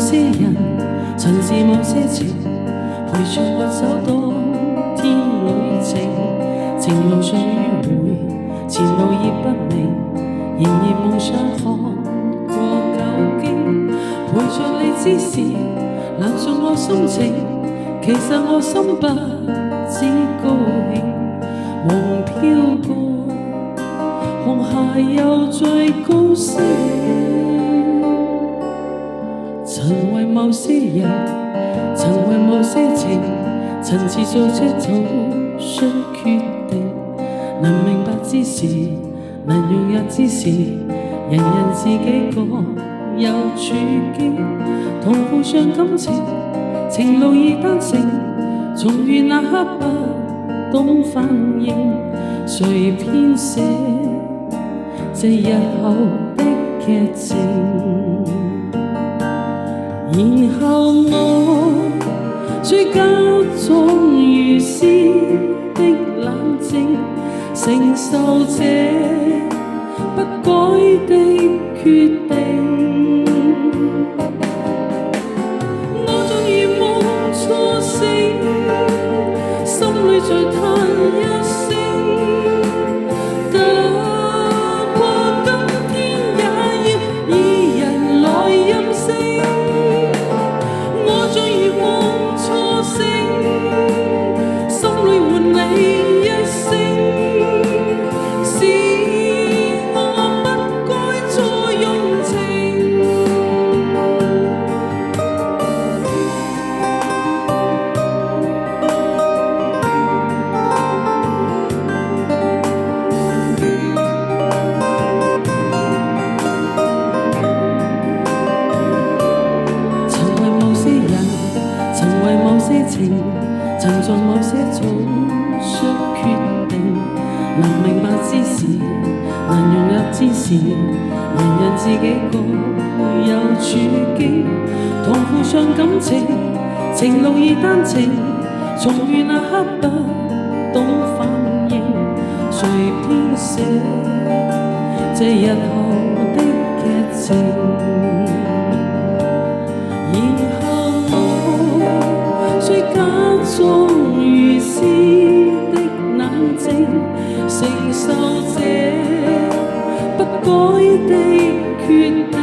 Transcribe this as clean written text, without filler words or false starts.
些人，曾是某些情，陪着我走多天旅程。情路上迂迴，前路已不明，仍然夢想看過舊經。陪着你之時，留住我心情，其實我心不知高興。夢飄過，紅霞又再高升。曾為某些人，曾為某些情，曾自做這種出決定。能明白之時，能融入之時，人人自己各有處境，同負上感情，情路已單程，重遇那刻不懂反應，誰編寫這日後的劇情？然後我需假裝如斯的冷靜，承受這不改的決定。我像如夢初醒，心裏在嘆一聲，得過今天也要以人來任性。我像如夢初醒，心裏換你一聲，是我不該再用情。曾為某些人，曾為某些情，曾在某些早出決定。能明白之時，能融入之時，人人自己各有處境，同負上感情，情路已單程，重遇那刻不懂反應，誰編寫這日後的劇情？然後我需假裝如斯的冷靜，承受這不改的決定。